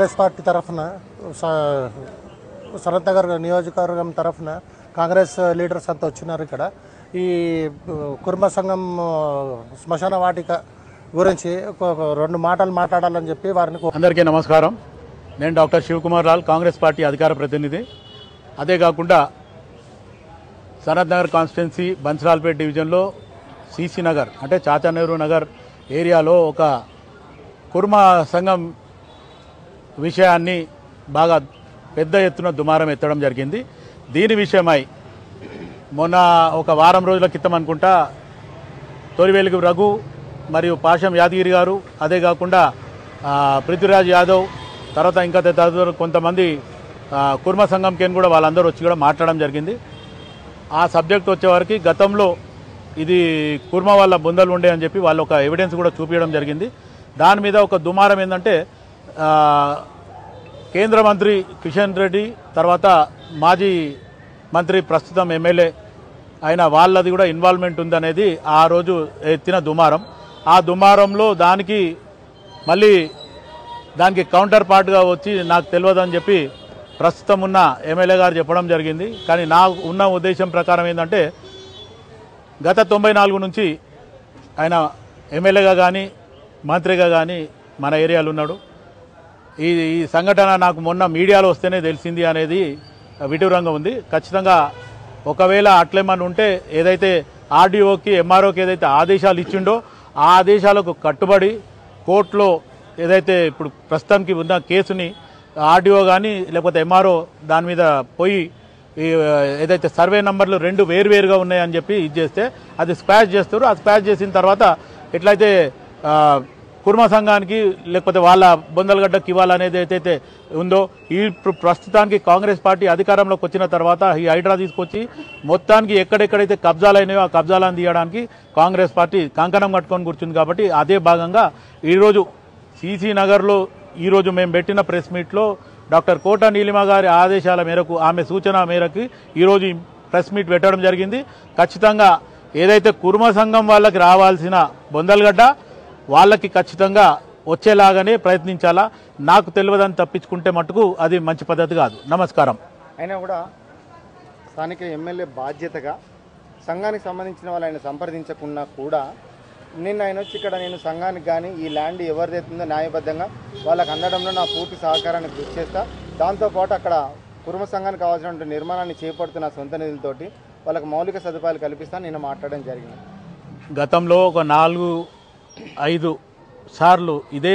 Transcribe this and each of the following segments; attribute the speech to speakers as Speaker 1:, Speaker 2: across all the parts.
Speaker 1: Congress party తరఫున సనత్ నగర్ నియోజకవర్గం తరఫున కాంగ్రెస్ లీడర్స్ అంతా వచ్చినారు. ఇక్కడ ఈ కుర్మ సంఘం శ్మశాన వాటిక గురించి రెండు మాటలు మాట్లాడాలని చెప్పి వారిని.
Speaker 2: అందరికీ నమస్కారం. నేను డాక్టర్ శివకుమార్ లాల్, కాంగ్రెస్ పార్టీ అధికార ప్రతినిధి. అదే కాకుండా సనత్ నగర్ కాన్స్టిట్యున్సీ బన్సరాల్పేట్ డివిజన్లో సిసి నగర్ అంటే చాచా నెహ్రూ నగర్ ఏరియాలో ఒక కుర్మ సంఘం విషయాన్ని బాగా పెద్ద ఎత్తున దుమారం ఎత్తడం జరిగింది. దీని విషయమై మొన్న ఒక వారం రోజుల క్రితం అనుకుంటా తొలివేలుగు రఘు మరియు పాషం యాదగిరి గారు, అదే కాకుండా పృథ్వీరాజ్ యాదవ్, తర్వాత ఇంకా తదితరులు కొంతమంది కుర్మ సంఘంకేని కూడా వాళ్ళందరూ వచ్చి కూడా మాట్లాడడం జరిగింది. ఆ సబ్జెక్ట్ వచ్చేవారికి గతంలో ఇది కుర్మ వాళ్ళ బొందలు ఉండే అని చెప్పి వాళ్ళు ఒక ఎవిడెన్స్ కూడా చూపించడం జరిగింది. దాని మీద ఒక దుమారం ఏంటంటే కేంద్ర మంత్రి కిషన్ రెడ్డి, తర్వాత మాజీ మంత్రి ప్రస్తుతం ఎమ్మెల్యే అయిన వాళ్ళది కూడా ఇన్వాల్వ్మెంట్ ఉందనేది ఆ రోజు ఎత్తిన దుమారం. ఆ దుమారంలో దానికి మళ్ళీ దానికి కౌంటర్ పార్ట్గా వచ్చి నాకు తెలియదని చెప్పి ప్రస్తుతం ఉన్న ఎమ్మెల్యే గారు చెప్పడం జరిగింది. కానీ నా ఉన్న ఉద్దేశం ప్రకారం ఏంటంటే గత 94 నుంచి ఆయన ఎమ్మెల్యేగా కానీ మంత్రిగా కానీ మన ఏరియాలో ఉన్నాడు. ఈ సంఘటన నాకు మొన్న మీడియాలో వస్తేనే తెలిసింది అనేది విటూరంగా ఉంది. ఖచ్చితంగా ఒకవేళ అట్లేమని ఉంటే ఏదైతే ఆర్డీఓకి ఎంఆర్ఓకి ఏదైతే ఆదేశాలు ఇచ్చిండో ఆ ఆదేశాలకు కట్టుబడి కోర్టులో ఏదైతే ఇప్పుడు ప్రస్తుతానికి ఉన్న కేసుని ఆర్డీఓ కానీ లేకపోతే ఎంఆర్ఓ దాని మీద పోయి ఏదైతే సర్వే నంబర్లు 2 వేరువేరుగా ఉన్నాయని చెప్పి ఇది చేస్తే అది స్క్వాష్ చేస్తారు. ఆ స్క్వాష్ చేసిన తర్వాత ఎట్లయితే కుర్మ సంఘానికి లేకపోతే వాళ్ళ బొందలగడ్డకి ఇవ్వాలనేది ఏదైతే ఉందో ఈ ప్రస్తుతానికి కాంగ్రెస్ పార్టీ అధికారంలోకి వచ్చిన తర్వాత ఈ హైడ్రా తీసుకొచ్చి మొత్తానికి ఎక్కడెక్కడైతే కబ్జాలు అయినాయో ఆ కబ్జాలను తీయడానికి కాంగ్రెస్ పార్టీ కంకణం కట్టుకొని కూర్చుంది. కాబట్టి అదే భాగంగా ఈరోజు సిసి నగర్లో ఈరోజు మేము పెట్టిన ప్రెస్ మీట్లో డాక్టర్ కోట నీలిమ గారి ఆదేశాల మేరకు, ఆమె సూచన మేరకు ఈరోజు ప్రెస్ మీట్ పెట్టడం జరిగింది. ఖచ్చితంగా ఏదైతే కుర్మ సంఘం వాళ్ళకి రావాల్సిన బొందలగడ్డ వాళ్ళకి ఖచ్చితంగా వచ్చేలాగానే ప్రయత్నించాలా. నాకు తెలియదని తప్పించుకుంటే మటుకు అది మంచి పద్ధతి కాదు. నమస్కారం.
Speaker 3: అయినా కూడా స్థానిక ఎమ్మెల్యే బాధ్యతగా సంఘానికి సంబంధించిన వాళ్ళు ఆయన సంప్రదించకుండా కూడా నిన్న ఆయన వచ్చి ఇక్కడ నేను సంఘానికి కానీ ఈ ల్యాండ్ ఎవరిదైతుందో న్యాయబద్ధంగా వాళ్ళకి అందడంలో నా పూర్తి సహకారాన్ని కృషి చేస్తా, దాంతోపాటు అక్కడ కుర్మ సంఘానికి కావాల్సిన నిర్మాణాన్ని చేపడుతున్న సొంత నిధులతోటి వాళ్ళకి మౌలిక సదుపాయాలు కల్పిస్తాను నేను మాట్లాడడం జరిగింది.
Speaker 2: గతంలో ఒక 4-5 సార్లు ఇదే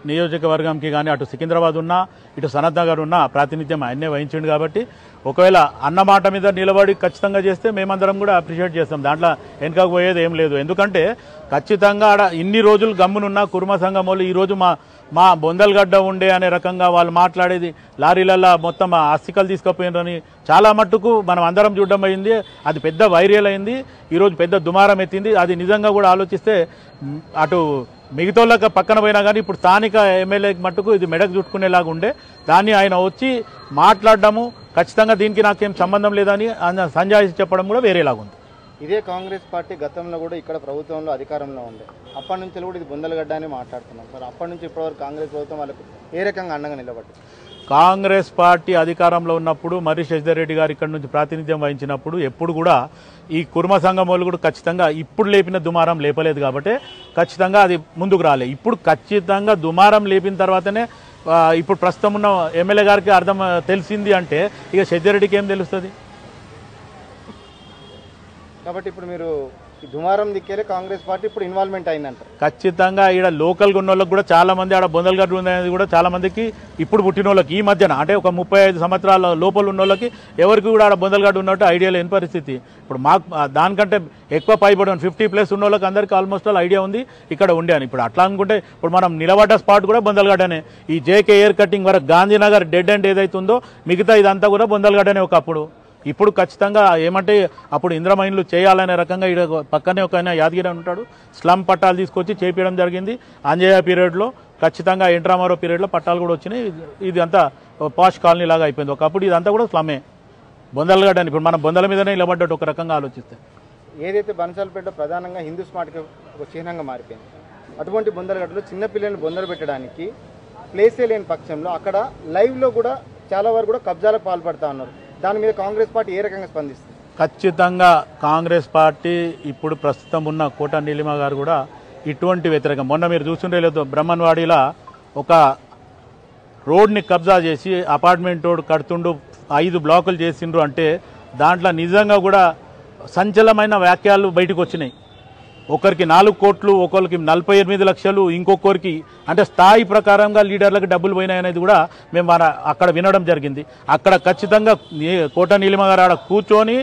Speaker 2: నియోజకవర్గంకి కానీ అటు సికింద్రాబాద్ ఉన్నా ఇటు సనత్ నగర్ ఉన్నా ప్రాతినిధ్యం ఆయన్నే వహించిండు. కాబట్టి ఒకవేళ అన్న మాట మీద నిలబడి ఖచ్చితంగా చేస్తే మేమందరం కూడా అప్రిషియేట్ చేస్తాం. దాంట్లో వెనుకకు పోయేది ఏం లేదు. ఎందుకంటే ఖచ్చితంగా ఆడ ఇన్ని రోజులు గమ్మునున్న కుర్మ సంఘం వాళ్ళు ఈరోజు మా బొందలగడ్డ ఉండే అనే రకంగా వాళ్ళు మాట్లాడేది లారీలల్లో మొత్తం అస్థికలు తీసుకుపోయినని చాలా మట్టుకు మనం అందరం చూడడం అయింది. అది పెద్ద వైరల్ అయింది, ఈరోజు పెద్ద దుమారం ఎత్తింది. అది నిజంగా కూడా ఆలోచిస్తే అటు మిగతాళ్ళకి పక్కన పోయినా కానీ ఇప్పుడు స్థానిక ఎమ్మెల్యేకి మట్టుకు ఇది మెడకు చుట్టుకునేలాగా ఉండే దాన్ని ఆయన వచ్చి మాట్లాడడము ఖచ్చితంగా దీనికి నాకేం సంబంధం లేదని సంజాయిషి చెప్పడం కూడా వేరేలాగుంది.
Speaker 3: ఇదే కాంగ్రెస్ పార్టీ గతంలో కూడా ఇక్కడ ప్రభుత్వంలో అధికారంలో ఉండే అప్పటి నుంచి కూడా ఇది బొందలగడ్డ అని మాట్లాడుతున్నాం సార్. అప్పటి నుంచి ఇప్పటివరకు కాంగ్రెస్ ప్రభుత్వం వాళ్ళకు ఏ రకంగా అండగా నిలబడ్డారు?
Speaker 2: కాంగ్రెస్ పార్టీ అధికారంలో ఉన్నప్పుడు మరి శశిధర్ రెడ్డి గారు ఇక్కడ నుంచి ప్రాతినిధ్యం వహించినప్పుడు ఎప్పుడు కూడా ఈ కుర్మ సంఘం వాళ్ళు కూడా ఖచ్చితంగా ఇప్పుడు లేపిన దుమారం లేపలేదు. కాబట్టి ఖచ్చితంగా అది ముందుకు రాలే. ఇప్పుడు ఖచ్చితంగా దుమారం లేపిన తర్వాతనే ఇప్పుడు ప్రస్తుతం ఉన్న ఎమ్మెల్యే గారికి అర్థం తెలిసింది అంటే ఇక శశిధర్ రెడ్డికి ఏం తెలుస్తుంది?
Speaker 3: కాబట్టి ఇప్పుడు మీరు ఈ దుమారం దిక్కేలే కాంగ్రెస్ పార్టీ ఇప్పుడు ఇన్వాల్వ్మెంట్ అయిందంటారు.
Speaker 2: ఖచ్చితంగా ఈడ లోకల్గా ఉన్న వాళ్ళకి కూడా చాలా మంది ఆడ బొందలగడ్డ ఉందనేది కూడా చాలా మందికి ఇప్పుడు పుట్టిన వాళ్ళకి ఈ మధ్యన అంటే ఒక 35 సంవత్సరాల లోపల ఉన్న వాళ్ళకి ఎవరికి కూడా ఆడ బొందలగడ్డ ఉన్నట్టు ఐడియా లేని పరిస్థితి. ఇప్పుడు మాకు దానికంటే ఎక్కువ పైబడి 50+ ఉన్న వాళ్ళకి అందరికీ ఆల్మోస్ట్ ఆల్ ఐడియా ఉంది ఇక్కడ ఉండే అని. ఇప్పుడు అట్లా అనుకుంటే ఇప్పుడు మనం నిలబడ్డ స్పాట్ కూడా బొందలగడ్డనే. ఈ జేకే ఎయిర్ కటింగ్ వరకు గాంధీనగర్ డెడ్ ఎండ్ ఏదైతే ఉందో మిగతా ఇదంతా కూడా బొందలగడ్డనే ఒకప్పుడు. ఇప్పుడు ఖచ్చితంగా ఏమంటే అప్పుడు ఇంద్రమైన్లు చేయాలనే రకంగా ఇక్కడ పక్కనే ఒక ఆయన యాదగిరి ఉంటాడు, స్లమ్ పట్టాలు తీసుకొచ్చి చేపించడం జరిగింది. అంజయ్య పీరియడ్లో ఖచ్చితంగా ఎంట్రామారో పీరియడ్లో పట్టాలు కూడా వచ్చినాయి. ఇది అంతా పాష్ కాలనీ లాగా అయిపోయింది. ఒకప్పుడు ఇదంతా కూడా స్లమ్మే బొందలగడ్డ అని. ఇప్పుడు మనం బొందల మీదనే నిలబడ్డట్టు ఒక రకంగా ఆలోచిస్తే
Speaker 3: ఏదైతే బన్సల్పేట ప్రధానంగా హిందూ స్మార్ట్కి ఒక చిహ్నంగా మారిపోయింది, అటువంటి బొందలగడ్డలో చిన్నపిల్లల్ని బొందలు పెట్టడానికి ప్లేసే లేని పక్షంలో అక్కడ లైవ్లో కూడా చాలా వరకు కూడా కబ్జాలకు పాల్పడతా ఉన్నారు. దాని మీద కాంగ్రెస్ పార్టీ ఏ రకంగా స్పందిస్తుంది?
Speaker 2: ఖచ్చితంగా కాంగ్రెస్ పార్టీ ఇప్పుడు ప్రస్తుతం ఉన్న కోట నీలిమ గారు కూడా ఇటువంటి వ్యతిరేకం. మొన్న మీరు చూస్తుండే లేదు, బ్రహ్మన్వాడిలా ఒక రోడ్ని కబ్జా చేసి అపార్ట్మెంట్ రోడ్ కడుతుండు, 5 బ్లాకులు చేసిండ్రు అంటే దాంట్లో నిజంగా కూడా సంచలనమైన వ్యాఖ్యలు బయటకు వచ్చినాయి. ఒకరికి 4 కోట్లు, ఒకరికి 48 లక్షలు, ఇంకొకరికి అంటే స్థాయి ప్రకారంగా లీడర్లకు డబ్బులు పోయినాయనేది కూడా మేము అక్కడ వినడం జరిగింది. అక్కడ ఖచ్చితంగా కోట నీలిమ గారు ఆడ కూర్చొని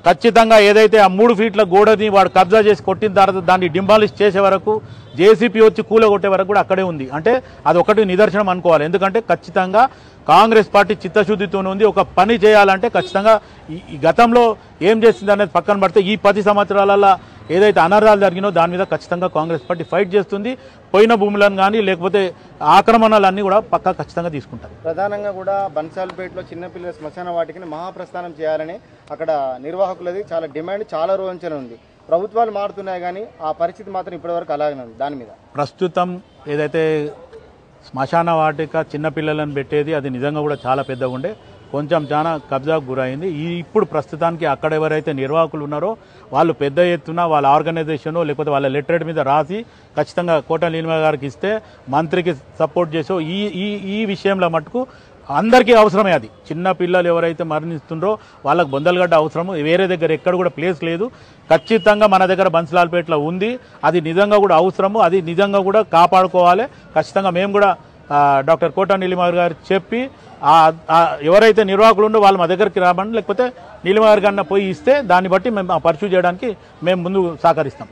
Speaker 2: ఖచ్చితంగా ఏదైతే ఆ 3 ఫీట్ల గోడని వాడు కబ్జా చేసి కొట్టిన తర్వాత దాన్ని డిమాలిష్ చేసే వరకు, జేసీపీ వచ్చి కూలగొట్టే వరకు కూడా అక్కడే ఉంది. అంటే అది ఒకటి నిదర్శనం అనుకోవాలి. ఎందుకంటే ఖచ్చితంగా కాంగ్రెస్ పార్టీ చిత్తశుద్ధితోనే ఉంది. ఒక పని చేయాలంటే ఖచ్చితంగా ఈ గతంలో ఏం చేసింది అనేది పక్కన పడితే ఈ 10 సంవత్సరాలలో ఏదైతే అనర్థాలు జరిగినో దాని మీద ఖచ్చితంగా కాంగ్రెస్ పార్టీ ఫైట్ చేస్తుంది. పోయిన భూములను కానీ లేకపోతే ఆక్రమణలన్నీ కూడా పక్కా ఖచ్చితంగా తీసుకుంటారు.
Speaker 3: ప్రధానంగా కూడా బన్సాల్పేటలో చిన్నపిల్లల శ్మశాన వాటికని మహాప్రస్థానం చేయాలని అక్కడ నిర్వాహకులది చాలా డిమాండ్, చాలా రోజున ఉంది. ప్రభుత్వాలు మారుతున్నాయి కానీ ఆ పరిస్థితి మాత్రం ఇప్పటివరకు అలాగే ఉంది. దాని మీద
Speaker 2: ప్రస్తుతం ఏదైతే శ్మశాన వాటిక చిన్నపిల్లలను పెట్టేది అది నిజంగా కూడా చాలా పెద్దగా ఉండే, కొంచెం చాలా కబ్జాకు గురైంది. ఇప్పుడు ప్రస్తుతానికి అక్కడ ఎవరైతే నిర్వాహకులు ఉన్నారో వాళ్ళు పెద్ద ఎత్తున వాళ్ళ ఆర్గనైజేషన్ లేకపోతే వాళ్ళ లెటరేట్ మీద రాసి ఖచ్చితంగా కోట నీలిమ గారికి ఇస్తే మంత్రికి సపోర్ట్ చేసో ఈ విషయంలో మటుకు అందరికీ అవసరమే. అది చిన్న పిల్లలు ఎవరైతే మరణిస్తుండ్రో వాళ్ళకి బొందలగడ్డ అవసరము, వేరే దగ్గర ఎక్కడ కూడా ప్లేస్ లేదు. ఖచ్చితంగా మన దగ్గర బన్సలాల్పేటలో ఉంది, అది నిజంగా కూడా అవసరము, అది నిజంగా కూడా కాపాడుకోవాలి. ఖచ్చితంగా మేము కూడా డాక్టర్ కోట నీలిమ గారు చెప్పి ఎవరైతే నిర్వాహకులు ఉండో వాళ్ళు మా దగ్గరికి రాబండి, లేకపోతే నీలిమ గారి కన్నా పోయి ఇస్తే దాన్ని బట్టి మేము పర్సూ చేయడానికి మేము ముందు సహకరిస్తాం.